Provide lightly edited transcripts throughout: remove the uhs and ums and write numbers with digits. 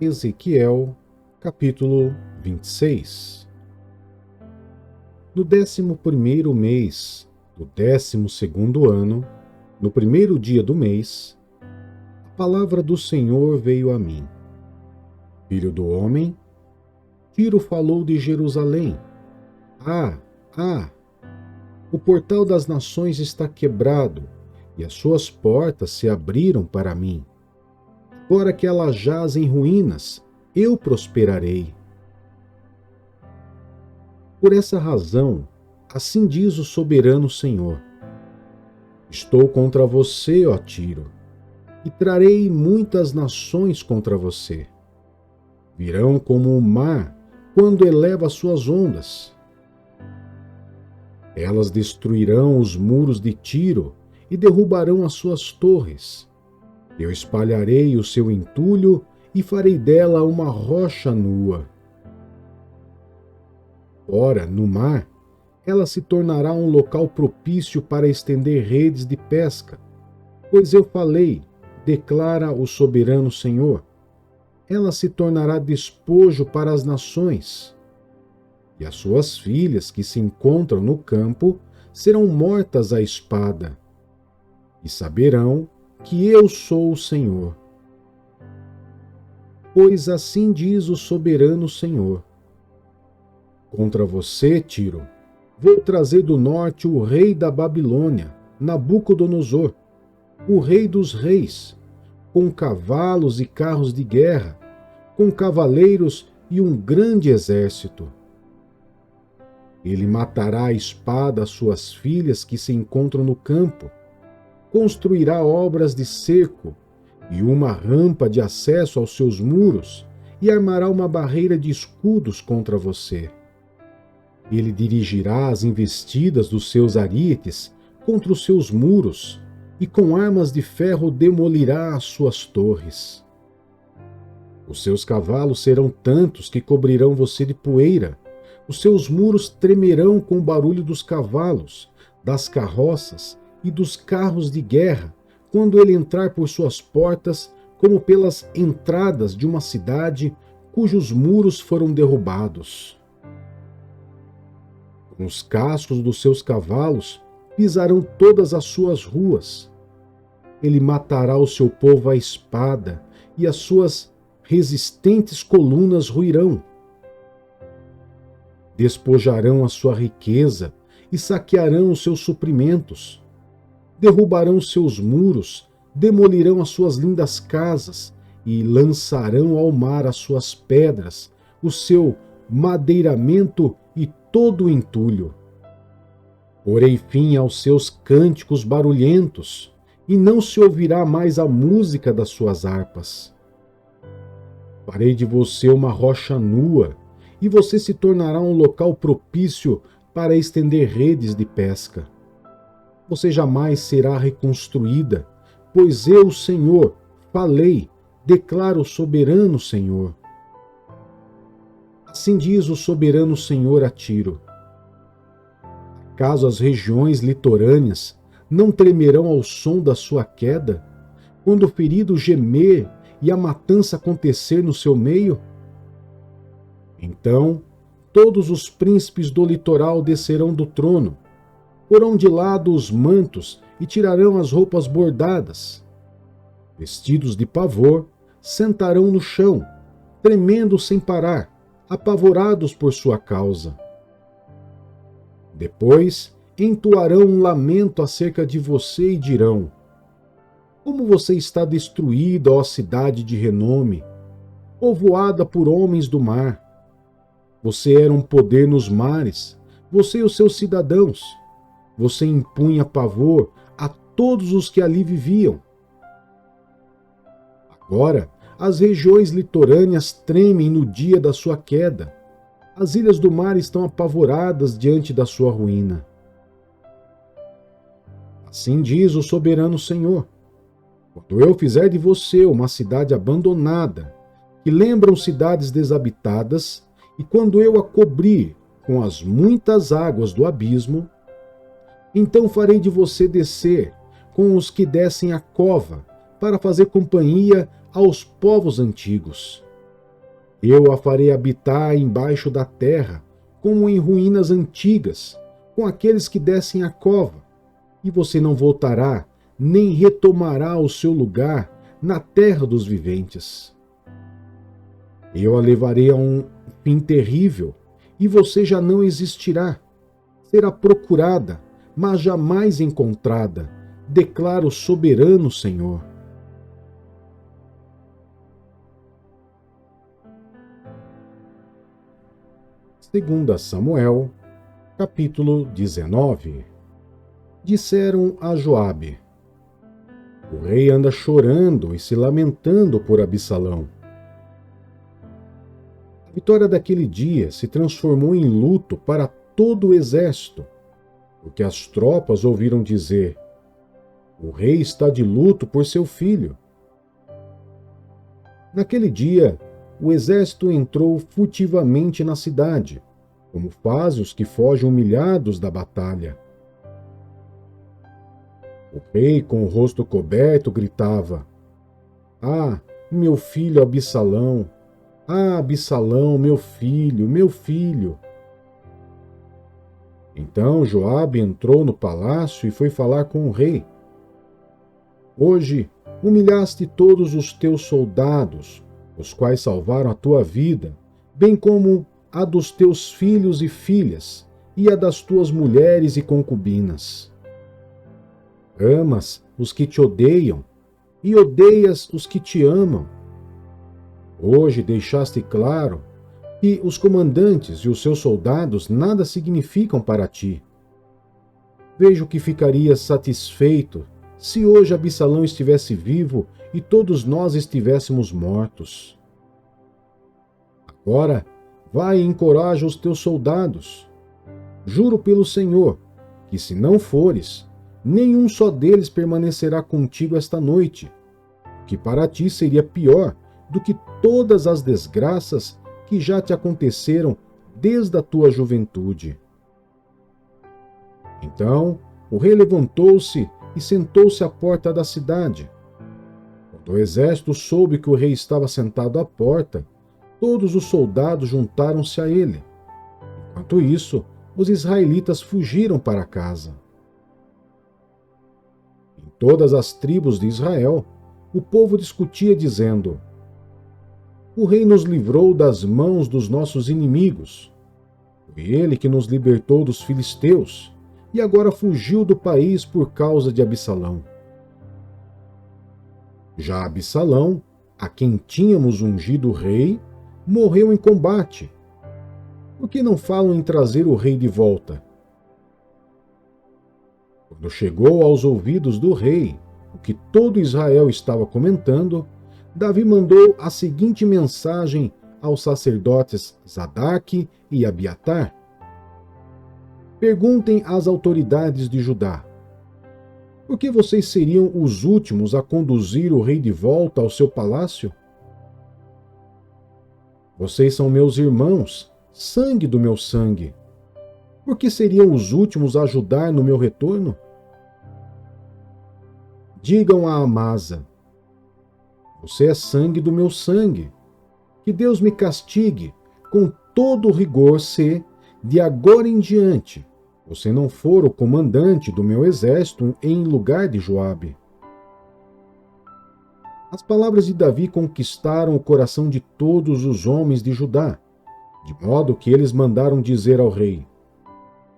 Ezequiel, capítulo 26. No 11º mês do 12º ano, no primeiro dia do mês, a palavra do Senhor veio a mim. Filho do homem, Tiro falou de Jerusalém. O portal das nações está quebrado e as suas portas se abriram para mim. Agora que ela jaz em ruínas, eu prosperarei. Por essa razão, assim diz o soberano Senhor: estou contra você, ó Tiro, e trarei muitas nações contra você. Virão como o mar quando eleva suas ondas. Elas destruirão os muros de Tiro e derrubarão as suas torres. Eu espalharei o seu entulho e farei dela uma rocha nua. Ora, no mar, ela se tornará um local propício para estender redes de pesca. Pois eu falei, declara o soberano Senhor, ela se tornará despojo para as nações. E as suas filhas que se encontram no campo serão mortas à espada. E saberão que eu sou o Senhor. Pois assim diz o soberano Senhor: contra você, Tiro, vou trazer do norte o rei da Babilônia, Nabucodonosor, o rei dos reis, com cavalos e carros de guerra, com cavaleiros e um grande exército. Ele matará à espada as suas filhas que se encontram no campo, construirá obras de cerco e uma rampa de acesso aos seus muros e armará uma barreira de escudos contra você. Ele dirigirá as investidas dos seus arietes contra os seus muros e com armas de ferro demolirá as suas torres. Os seus cavalos serão tantos que cobrirão você de poeira. Os seus muros tremerão com o barulho dos cavalos, das carroças e dos carros de guerra, quando ele entrar por suas portas, como pelas entradas de uma cidade cujos muros foram derrubados. Com os cascos dos seus cavalos pisarão todas as suas ruas. Ele matará o seu povo à espada, e as suas resistentes colunas ruirão. Despojarão a sua riqueza e saquearão os seus suprimentos. Derrubarão seus muros, demolirão as suas lindas casas e lançarão ao mar as suas pedras, o seu madeiramento e todo o entulho. Porei fim aos seus cânticos barulhentos, e não se ouvirá mais a música das suas harpas. Farei de você uma rocha nua, e você se tornará um local propício para estender redes de pesca. Você jamais será reconstruída, pois eu, Senhor, falei, declaro o soberano Senhor. Assim diz o soberano Senhor a Tiro: acaso as regiões litorâneas não tremerão ao som da sua queda, quando o ferido gemer e a matança acontecer no seu meio? Então todos os príncipes do litoral descerão do trono, porão de lado os mantos e tirarão as roupas bordadas. Vestidos de pavor, sentarão no chão, tremendo sem parar, apavorados por sua causa. Depois entoarão um lamento acerca de você e dirão: como você está destruída, ó cidade de renome, povoada por homens do mar. Você era um poder nos mares, você e os seus cidadãos. Você impunha pavor a todos os que ali viviam. Agora, as regiões litorâneas tremem no dia da sua queda. As ilhas do mar estão apavoradas diante da sua ruína. Assim diz o soberano Senhor: quando eu fizer de você uma cidade abandonada, que lembram cidades desabitadas, e quando eu a cobrir com as muitas águas do abismo, então farei de você descer com os que descem a cova, para fazer companhia aos povos antigos. Eu a farei habitar embaixo da terra, como em ruínas antigas, com aqueles que descem a cova, e você não voltará, nem retomará o seu lugar na terra dos viventes. Eu a levarei a um fim terrível, e você já não existirá. Será procurada, mas jamais encontrada, declara o soberano Senhor. Segunda Samuel, capítulo 19. Disseram a Joabe: o rei anda chorando e se lamentando por Absalão. A vitória daquele dia se transformou em luto para todo o exército, porque as tropas ouviram dizer: o rei está de luto por seu filho. Naquele dia, o exército entrou furtivamente na cidade, como fazem os que fogem humilhados da batalha. O rei, com o rosto coberto, gritava: ah, meu filho Absalão! Ah, Absalão, meu filho, meu filho! Então Joabe entrou no palácio e foi falar com o rei. Hoje humilhaste todos os teus soldados, os quais salvaram a tua vida, bem como a dos teus filhos e filhas, e a das tuas mulheres e concubinas. Amas os que te odeiam, e odeias os que te amam. Hoje deixaste claro que os comandantes e os seus soldados nada significam para ti. Vejo que ficarias satisfeito se hoje Absalão estivesse vivo e todos nós estivéssemos mortos. Agora, vai e encoraja os teus soldados. Juro pelo Senhor que, se não fores, nenhum só deles permanecerá contigo esta noite, que para ti seria pior do que todas as desgraças que já te aconteceram desde a tua juventude. Então o rei levantou-se e sentou-se à porta da cidade. Quando o exército soube que o rei estava sentado à porta, todos os soldados juntaram-se a ele. Enquanto isso, os israelitas fugiram para casa. Em todas as tribos de Israel, o povo discutia dizendo: o rei nos livrou das mãos dos nossos inimigos. Foi ele que nos libertou dos filisteus e agora fugiu do país por causa de Absalão. Já Absalão, a quem tínhamos ungido rei, morreu em combate. Por que não falam em trazer o rei de volta? Quando chegou aos ouvidos do rei o que todo Israel estava comentando, Davi mandou a seguinte mensagem aos sacerdotes Zadaque e Abiatar: perguntem às autoridades de Judá: por que vocês seriam os últimos a conduzir o rei de volta ao seu palácio? Vocês são meus irmãos, sangue do meu sangue. Por que seriam os últimos a ajudar no meu retorno? Digam a Amasa: você é sangue do meu sangue. Que Deus me castigue com todo o rigor se, de agora em diante, você não for o comandante do meu exército em lugar de Joabe. As palavras de Davi conquistaram o coração de todos os homens de Judá, de modo que eles mandaram dizer ao rei: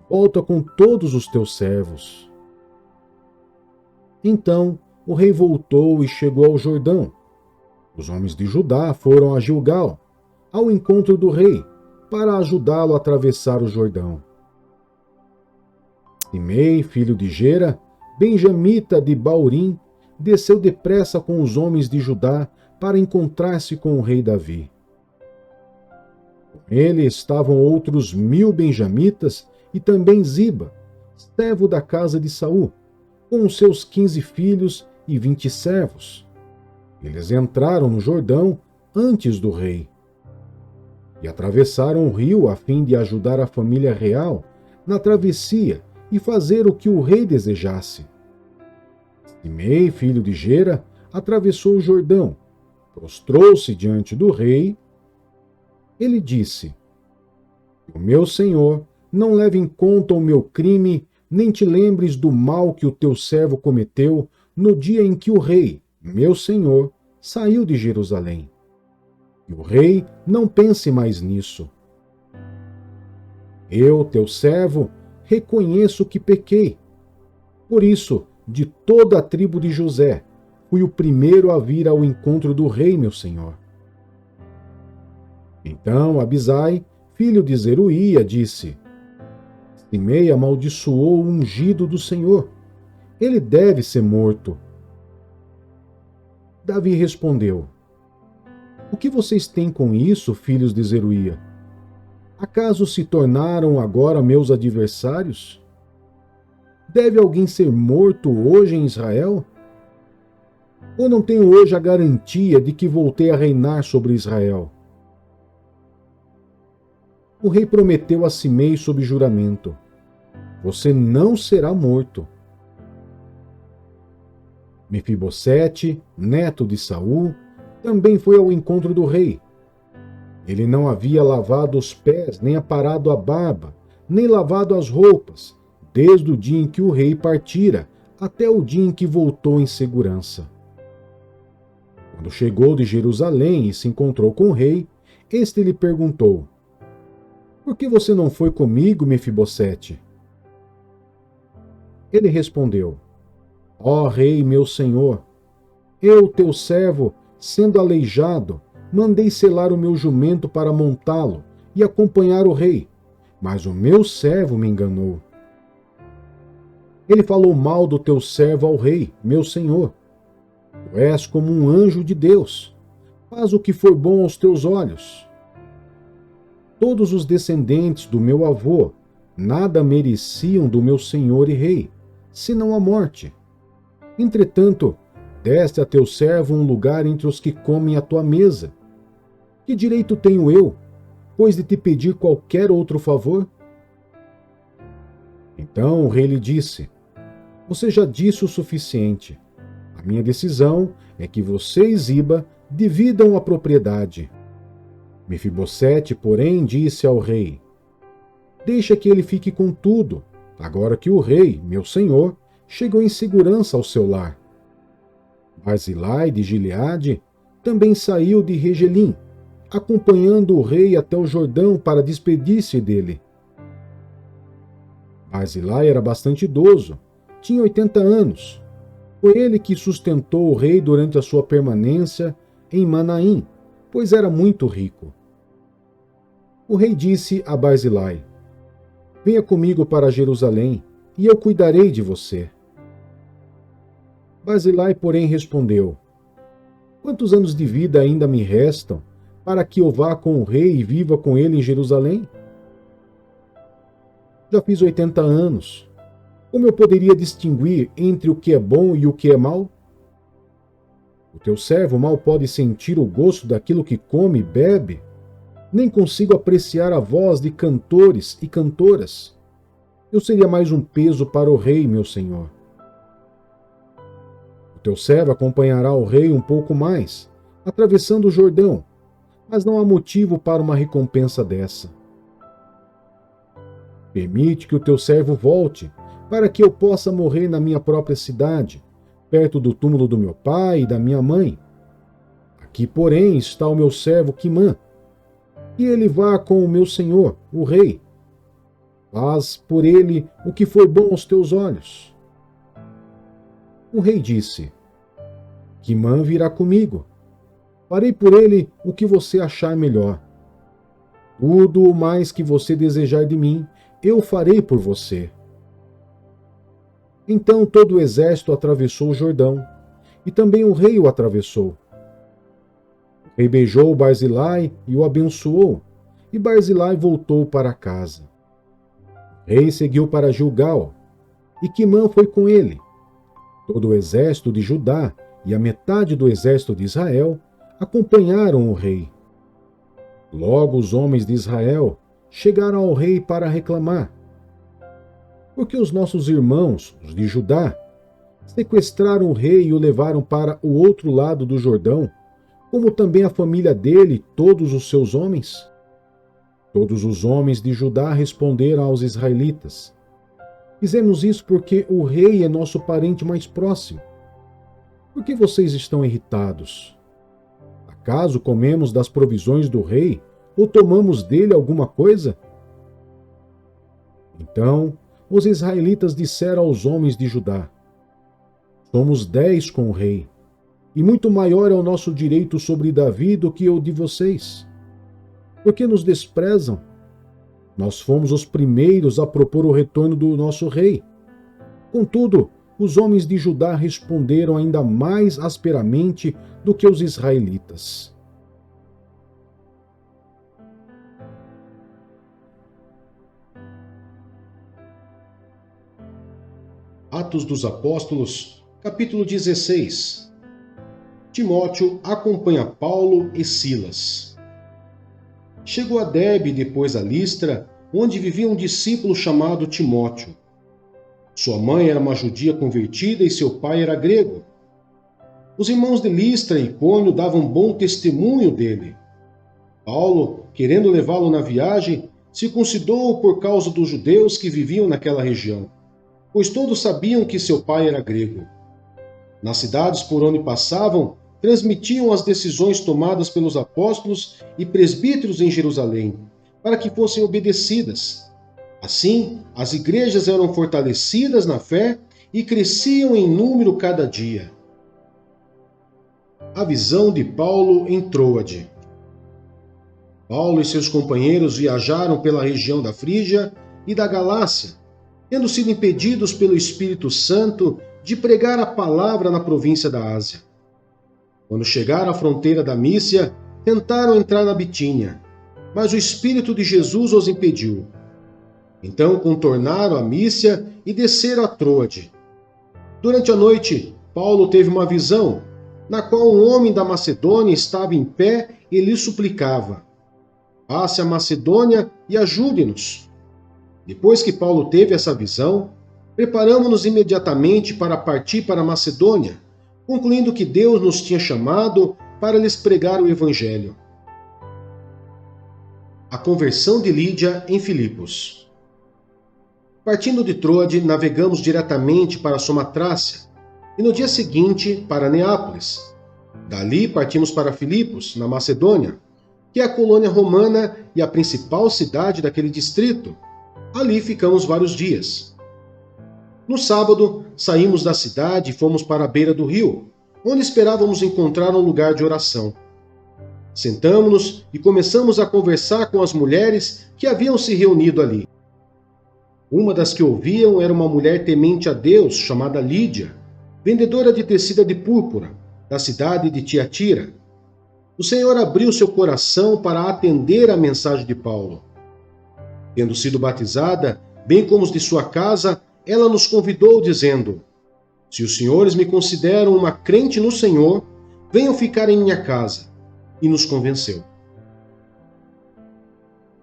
volta com todos os teus servos. Então o rei voltou e chegou ao Jordão. Os homens de Judá foram a Gilgal, ao encontro do rei, para ajudá-lo a atravessar o Jordão. Simei, filho de Gera, benjamita de Baurim, desceu depressa com os homens de Judá para encontrar-se com o rei Davi. Com ele estavam outros 1000 benjamitas e também Ziba, servo da casa de Saul, com os seus 15 filhos e 20 servos. Eles entraram no Jordão antes do rei e atravessaram o rio a fim de ajudar a família real na travessia e fazer o que o rei desejasse. Simei, filho de Gera, atravessou o Jordão, prostrou-se diante do rei Ele disse: O meu senhor não leve em conta o meu crime, nem te lembres do mal que o teu servo cometeu no dia em que o rei, meu senhor, saiu de Jerusalém. E o rei não pense mais nisso. Eu, teu servo, reconheço que pequei. Por isso, de toda a tribo de José, fui o primeiro a vir ao encontro do rei, meu senhor. Então Abisai, filho de Zeruía, disse: Simei amaldiçoou o ungido do Senhor. Ele deve ser morto. Davi respondeu: O que vocês têm com isso, filhos de Zeruía? Acaso se tornaram agora meus adversários? Deve alguém ser morto hoje em Israel? Ou não tenho hoje a garantia de que voltei a reinar sobre Israel? O rei prometeu a Simei sob juramento: Você não será morto. Mefibosete, neto de Saul, também foi ao encontro do rei. Ele não havia lavado os pés, nem aparado a barba, nem lavado as roupas, desde o dia em que o rei partira até o dia em que voltou em segurança. Quando chegou de Jerusalém e se encontrou com o rei, este lhe perguntou: Por que você não foi comigo, Mefibosete? Ele respondeu: Ó rei, meu senhor, eu, teu servo, sendo aleijado, mandei selar o meu jumento para montá-lo e acompanhar o rei, mas o meu servo me enganou. Ele falou mal do teu servo ao rei, meu senhor. Tu és como um anjo de Deus. Faz o que for bom aos teus olhos. Todos os descendentes do meu avô nada mereciam do meu senhor e rei, senão a morte. Entretanto, deste a teu servo um lugar entre os que comem à tua mesa. Que direito tenho eu, pois de te pedir qualquer outro favor? Então o rei lhe disse: Você já disse o suficiente. A minha decisão é que você e Ziba dividam a propriedade. Mefibosete, porém, disse ao rei: Deixa que ele fique com tudo, agora que o rei, meu senhor, chegou em segurança ao seu lar. Barzilai de Gileade também saiu de Regelim, acompanhando o rei até o Jordão para despedir-se dele. Barzilai era bastante idoso, tinha 80 anos. Foi ele que sustentou o rei durante a sua permanência em Manaim, pois era muito rico. O rei disse a Barzilai: Venha comigo para Jerusalém, e eu cuidarei de você. Barzilai, porém, respondeu: Quantos anos de vida ainda me restam para que eu vá com o rei e viva com ele em Jerusalém? Já fiz 80 anos. Como eu poderia distinguir entre o que é bom e o que é mal? O teu servo mal pode sentir o gosto daquilo que come e bebe, nem consigo apreciar a voz de cantores e cantoras. Eu seria mais um peso para o rei, meu senhor. O teu servo acompanhará o rei um pouco mais, atravessando o Jordão, mas não há motivo para uma recompensa dessa. Permite que o teu servo volte, para que eu possa morrer na minha própria cidade, perto do túmulo do meu pai e da minha mãe. Aqui, porém, está o meu servo Quimã, e ele vá com o meu senhor, o rei. Faz por ele o que for bom aos teus olhos. O rei disse: Quimã virá comigo. Farei por ele o que você achar melhor. Tudo o mais que você desejar de mim, eu farei por você. Então todo o exército atravessou o Jordão, e também o rei o atravessou. O rei beijou Barzilai e o abençoou, e Barzilai voltou para casa. O rei seguiu para Gilgal, e Quimã foi com ele. Todo o exército de Judá e a metade do exército de Israel acompanharam o rei. Logo os homens de Israel chegaram ao rei para reclamar: Porque os nossos irmãos, os de Judá, sequestraram o rei e o levaram para o outro lado do Jordão, como também a família dele e todos os seus homens? Todos os homens de Judá responderam aos israelitas: fizemos isso porque o rei é nosso parente mais próximo. Por que vocês estão irritados? Acaso comemos das provisões do rei ou tomamos dele alguma coisa? Então os israelitas disseram aos homens de Judá: somos 10 com o rei, e muito maior é o nosso direito sobre Davi do que o de vocês. Por que nos desprezam? Nós fomos os primeiros a propor o retorno do nosso rei. Contudo, os homens de Judá responderam ainda mais asperamente do que os israelitas. Atos dos Apóstolos, capítulo 16. Timóteo acompanha Paulo e Silas. Chegou a Derbe e depois a Listra, onde vivia um discípulo chamado Timóteo. Sua mãe era uma judia convertida e seu pai era grego. Os irmãos de Listra e Icônio davam bom testemunho dele. Paulo, querendo levá-lo na viagem, circuncidou-o por causa dos judeus que viviam naquela região, pois todos sabiam que seu pai era grego. Nas cidades por onde passavam, transmitiam as decisões tomadas pelos apóstolos e presbíteros em Jerusalém, para que fossem obedecidas. Assim, as igrejas eram fortalecidas na fé e cresciam em número cada dia. A visão de Paulo em Troade. Paulo e seus companheiros viajaram pela região da Frígia e da Galácia, tendo sido impedidos pelo Espírito Santo de pregar a palavra na província da Ásia. Quando chegaram à fronteira da Mícia, tentaram entrar na Bitínia, mas o Espírito de Jesus os impediu. Então contornaram a Mícia e desceram a Troade. Durante a noite, Paulo teve uma visão, na qual um homem da Macedônia estava em pé e lhe suplicava: passe a Macedônia e ajude-nos. Depois que Paulo teve essa visão, preparamo-nos imediatamente para partir para a Macedônia, concluindo que Deus nos tinha chamado para lhes pregar o Evangelho. A conversão de Lídia em Filipos. Partindo de Troade, navegamos diretamente para Samotracia e no dia seguinte para Neápolis. Dali partimos para Filipos, na Macedônia, que é a colônia romana e a principal cidade daquele distrito. Ali ficamos vários dias. No sábado, saímos da cidade e fomos para a beira do rio, onde esperávamos encontrar um lugar de oração. Sentamo-nos e começamos a conversar com as mulheres que haviam se reunido ali. Uma das que ouviam era uma mulher temente a Deus, chamada Lídia, vendedora de tecida de púrpura, da cidade de Tiatira. O Senhor abriu seu coração para atender à mensagem de Paulo. Tendo sido batizada, bem como os de sua casa, ela nos convidou, dizendo: se os senhores me consideram uma crente no Senhor, venham ficar em minha casa. E nos convenceu.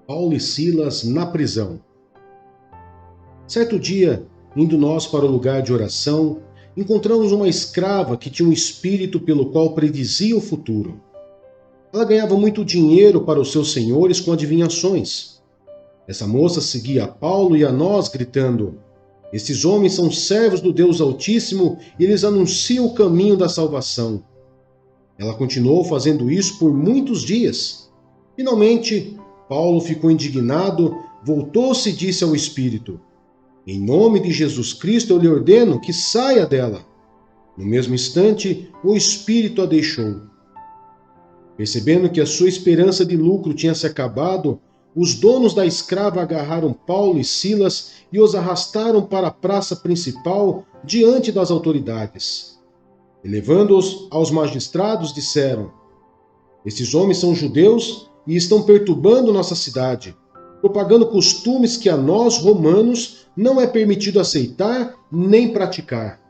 Paulo e Silas na prisão. Certo dia, indo nós para o lugar de oração, encontramos uma escrava que tinha um espírito pelo qual predizia o futuro. Ela ganhava muito dinheiro para os seus senhores com adivinhações. Essa moça seguia a Paulo e a nós, gritando: estes homens são servos do Deus Altíssimo e eles anunciam o caminho da salvação. Ela continuou fazendo isso por muitos dias. Finalmente, Paulo ficou indignado, voltou-se e disse ao espírito: em nome de Jesus Cristo eu lhe ordeno que saia dela. No mesmo instante, o espírito a deixou. Percebendo que a sua esperança de lucro tinha se acabado, os donos da escrava agarraram Paulo e Silas e os arrastaram para a praça principal diante das autoridades. E levando-os aos magistrados, disseram: esses homens são judeus e estão perturbando nossa cidade, propagando costumes que a nós, romanos, não é permitido aceitar nem praticar.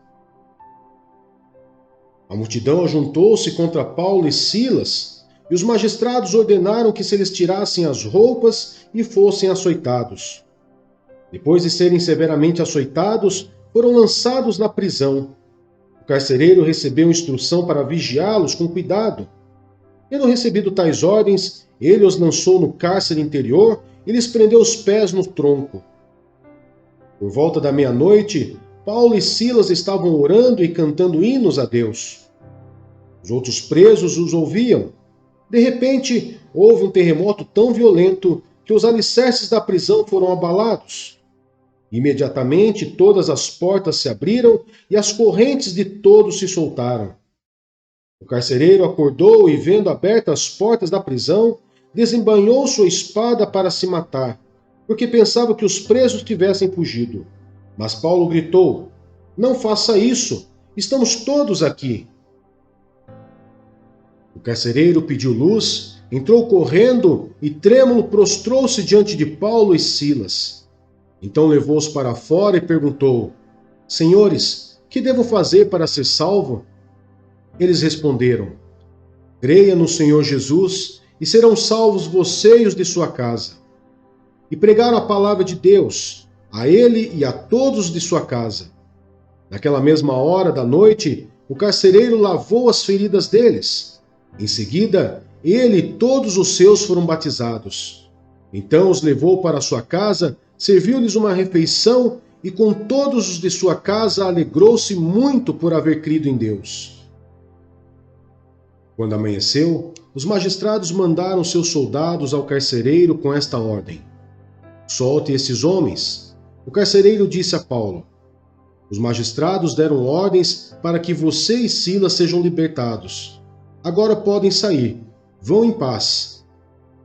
A multidão ajuntou-se contra Paulo e Silas, e os magistrados ordenaram que se eles tirassem as roupas e fossem açoitados. Depois de serem severamente açoitados, foram lançados na prisão. O carcereiro recebeu instrução para vigiá-los com cuidado. Tendo recebido tais ordens, ele os lançou no cárcere interior e lhes prendeu os pés no tronco. Por volta da meia-noite, Paulo e Silas estavam orando e cantando hinos a Deus. Os outros presos os ouviam. De repente, houve um terremoto tão violento que os alicerces da prisão foram abalados. Imediatamente, todas as portas se abriram e as correntes de todos se soltaram. O carcereiro acordou e, vendo abertas as portas da prisão, desembainhou sua espada para se matar, porque pensava que os presos tivessem fugido. Mas Paulo gritou: "Não faça isso! Estamos todos aqui!" O carcereiro pediu luz, entrou correndo e, trêmulo, prostrou-se diante de Paulo e Silas. Então levou-os para fora e perguntou: "Senhores, que devo fazer para ser salvo?" Eles responderam: "Creia no Senhor Jesus e serão salvos você e os de sua casa." E pregaram a palavra de Deus a ele e a todos de sua casa. Naquela mesma hora da noite, o carcereiro lavou as feridas deles. Em seguida, ele e todos os seus foram batizados. Então os levou para sua casa, serviu-lhes uma refeição e com todos os de sua casa alegrou-se muito por haver crido em Deus. Quando amanheceu, os magistrados mandaram seus soldados ao carcereiro com esta ordem: "Solte esses homens." O carcereiro disse a Paulo: "Os magistrados deram ordens para que você e Silas sejam libertados. Agora podem sair. Vão em paz."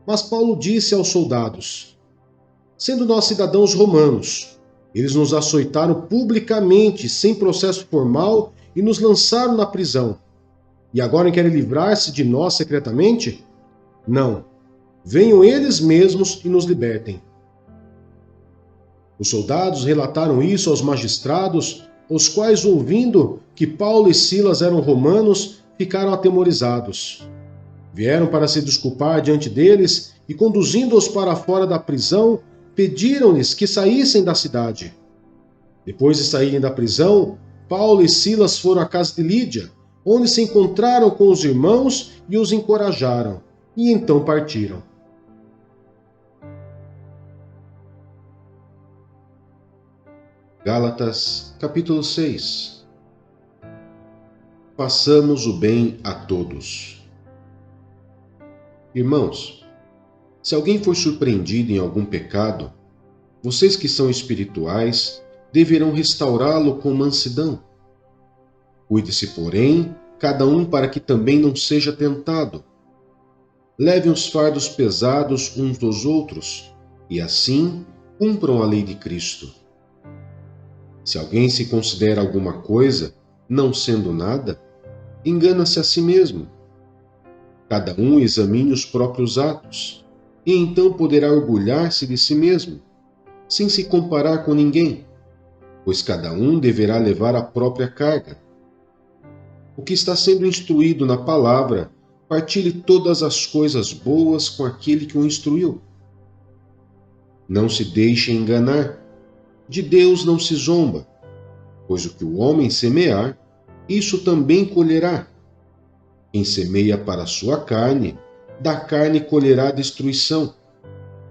Mas Paulo disse aos soldados: "Sendo nós cidadãos romanos, eles nos açoitaram publicamente, sem processo formal, e nos lançaram na prisão. E agora querem livrar-se de nós secretamente? Não. Venham eles mesmos e nos libertem." Os soldados relataram isso aos magistrados, os quais, ouvindo que Paulo e Silas eram romanos, ficaram atemorizados. Vieram para se desculpar diante deles e, conduzindo-os para fora da prisão, pediram-lhes que saíssem da cidade. Depois de saírem da prisão, Paulo e Silas foram à casa de Lídia, onde se encontraram com os irmãos e os encorajaram, e então partiram. Gálatas, capítulo 6. Façamos o bem a todos. Irmãos, se alguém for surpreendido em algum pecado, vocês que são espirituais deverão restaurá-lo com mansidão. Cuide-se, porém, cada um para que também não seja tentado. Levem os fardos pesados uns dos outros, e assim cumpram a lei de Cristo. Se alguém se considera alguma coisa, não sendo nada, engana-se a si mesmo. Cada um examine os próprios atos, e então poderá orgulhar-se de si mesmo, sem se comparar com ninguém, pois cada um deverá levar a própria carga. O que está sendo instruído na palavra, partilhe todas as coisas boas com aquele que o instruiu. Não se deixe enganar. De Deus não se zomba, pois o que o homem semear, isso também colherá. Quem semeia para a sua carne, da carne colherá destruição.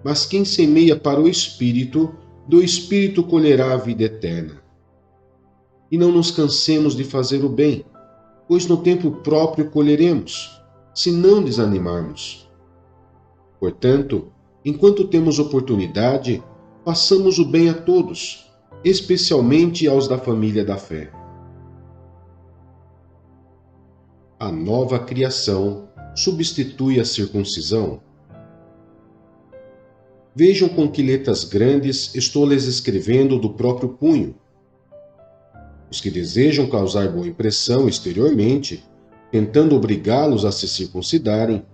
Mas quem semeia para o Espírito, do Espírito colherá a vida eterna. E não nos cansemos de fazer o bem, pois no tempo próprio colheremos, se não desanimarmos. Portanto, enquanto temos oportunidade, façamos o bem a todos, especialmente aos da família da fé. A nova criação substitui a circuncisão. Vejam com que letras grandes estou lhes escrevendo do próprio punho. Os que desejam causar boa impressão exteriormente, tentando obrigá-los a se circuncidarem,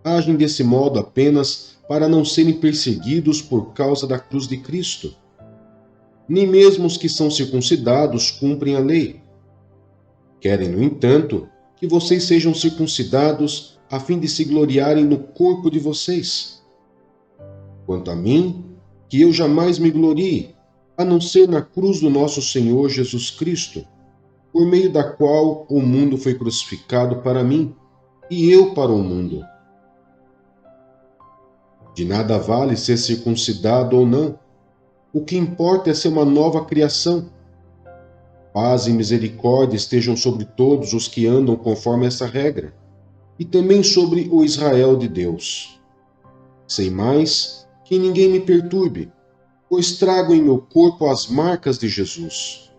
agem desse modo apenas para não serem perseguidos por causa da cruz de Cristo. Nem mesmo os que são circuncidados cumprem a lei. Querem, no entanto, que vocês sejam circuncidados a fim de se gloriarem no corpo de vocês. Quanto a mim, que eu jamais me glorie, a não ser na cruz do nosso Senhor Jesus Cristo, por meio da qual o mundo foi crucificado para mim, e eu para o mundo. De nada vale ser circuncidado ou não. O que importa é ser uma nova criação. Paz e misericórdia estejam sobre todos os que andam conforme essa regra, e também sobre o Israel de Deus. Sem mais, que ninguém me perturbe, pois trago em meu corpo as marcas de Jesus.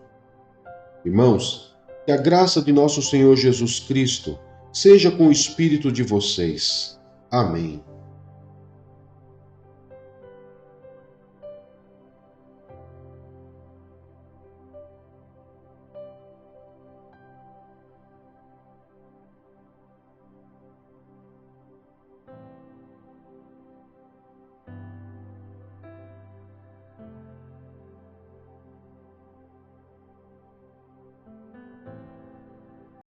Irmãos, que a graça de nosso Senhor Jesus Cristo seja com o espírito de vocês. Amém.